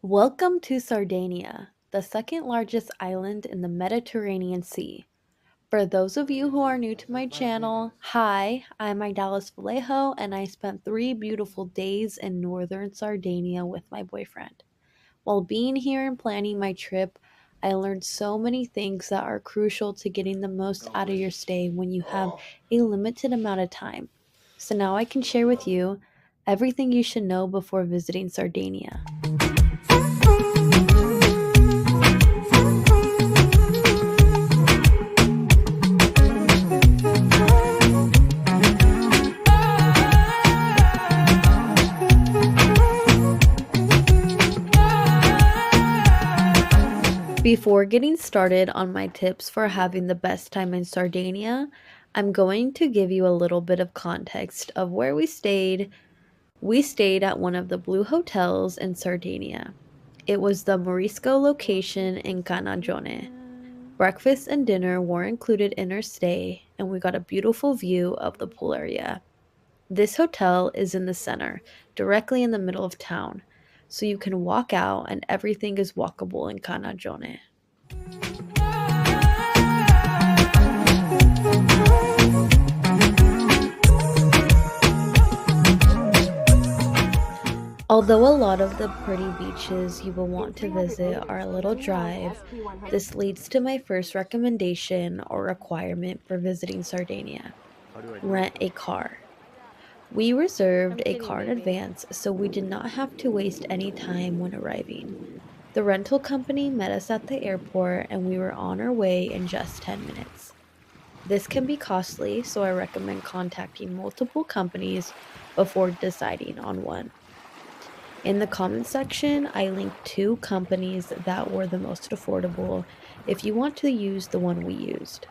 Welcome to Sardinia, the second largest island in the Mediterranean Sea. For those of you who are new to my channel, hi, I'm Dallas Vallejo and I spent 3 beautiful days in northern Sardinia with my boyfriend. While being here and planning my trip, I learned so many things that are crucial to getting the most out of your stay when you have a limited amount of time. So now I can share with you everything you should know before visiting Sardinia. Before getting started on my tips for having the best time in Sardinia, I'm going to give you a little bit of context of where we stayed. We stayed at one of the Blue hotels in Sardinia. It was the Morisco location in Canagione. Breakfast and dinner were included in our stay, and we got a beautiful view of the pool area. This hotel is in the center, directly in the middle of town, so you can walk out and everything is walkable in Canagione. Although a lot of the pretty beaches you will want to visit are a little drive, this leads to my first recommendation or requirement for visiting Sardinia. Rent a car. We reserved a car in advance, so we did not have to waste any time when arriving. The rental company met us at the airport and we were on our way in just 10 minutes. This can be costly, so I recommend contacting multiple companies before deciding on one. In the comments section, I linked 2 companies that were the most affordable if you want to use the one we used.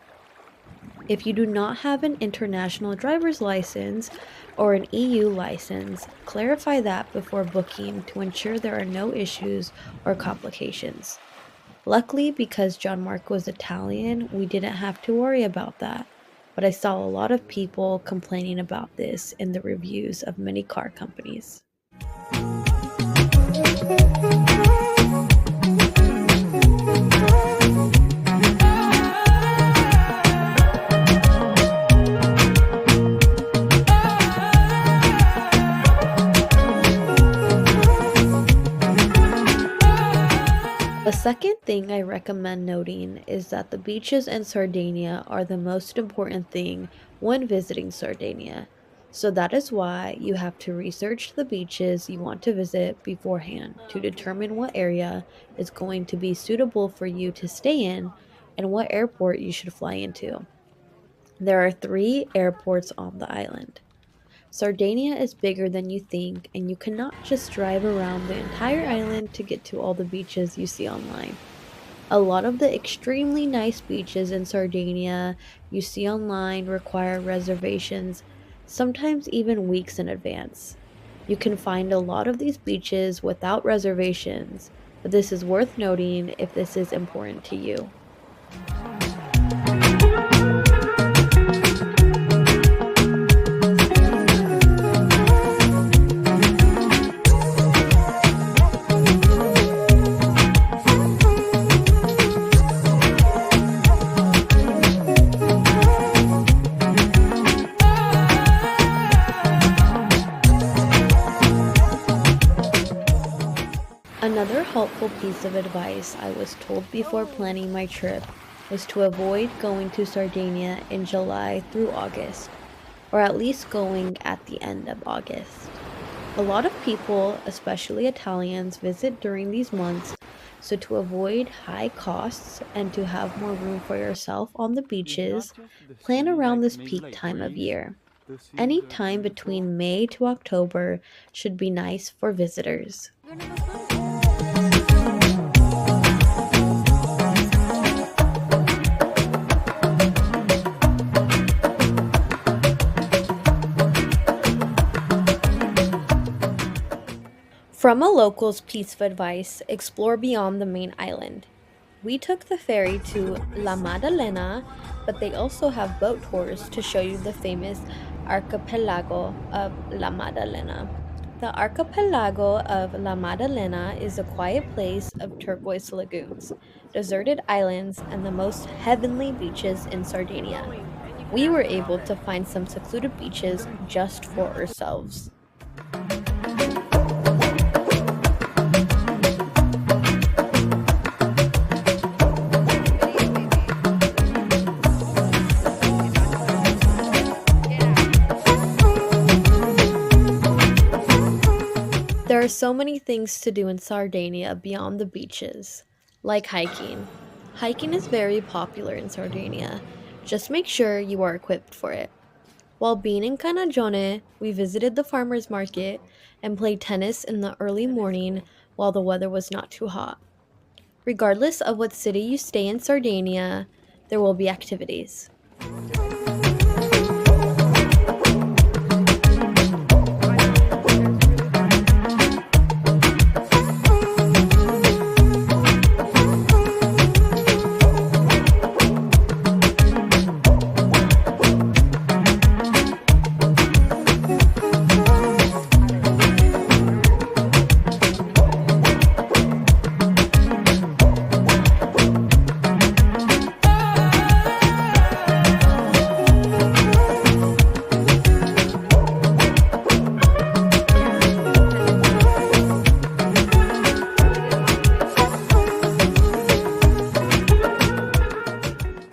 If you do not have an international driver's license or an EU license, clarify that before booking to ensure there are no issues or complications. Luckily, because John Mark was Italian, we didn't have to worry about that, but I saw a lot of people complaining about this in the reviews of many car companies. The second thing I recommend noting is that the beaches in Sardinia are the most important thing when visiting Sardinia. So that is why you have to research the beaches you want to visit beforehand to determine what area is going to be suitable for you to stay in and what airport you should fly into. There are 3 airports on the island. Sardinia is bigger than you think, and you cannot just drive around the entire island to get to all the beaches you see online. A lot of the extremely nice beaches in Sardinia you see online require reservations, sometimes even weeks in advance. You can find a lot of these beaches without reservations, but this is worth noting if this is important to you. Another helpful piece of advice I was told before planning my trip was to avoid going to Sardinia in July through August, or at least going at the end of August. A lot of people, especially Italians, visit during these months, so to avoid high costs and to have more room for yourself on the beaches, plan around this peak time of year. Any time between May to October should be nice for visitors. From a local's piece of advice, explore beyond the main island. We took the ferry to La Maddalena, but they also have boat tours to show you the famous archipelago of La Maddalena. The archipelago of La Maddalena is a quiet place of turquoise lagoons, deserted islands, and the most heavenly beaches in Sardinia. We were able to find some secluded beaches just for ourselves. There are so many things to do in Sardinia beyond the beaches, like hiking. Hiking is very popular in Sardinia. Just make sure you are equipped for it. While being in Canagione, we visited the farmers market and played tennis in the early morning while the weather was not too hot. Regardless of what city you stay in Sardinia, there will be activities.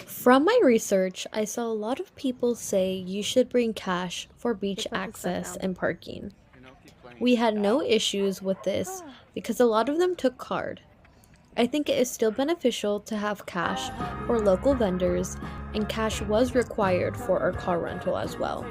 From my research, I saw a lot of people say you should bring cash for beach access and parking. We had no issues with this because a lot of them took card. I think it is still beneficial to have cash for local vendors, and cash was required for our car rental as well.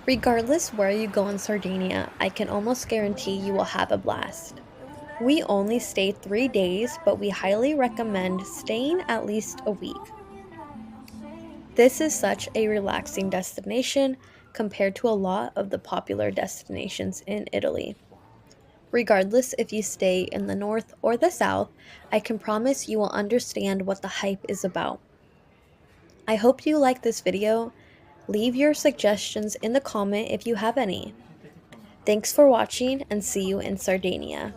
Regardless where you go in Sardinia, I can almost guarantee you will have a blast. We only stayed 3 days, but we highly recommend staying at least a week. This is such a relaxing destination compared to a lot of the popular destinations in Italy. Regardless if you stay in the north or the south, I can promise you will understand what the hype is about. I hope you like this video. Leave your suggestions in the comment if you have any. Thanks for watching and see you in Sardinia.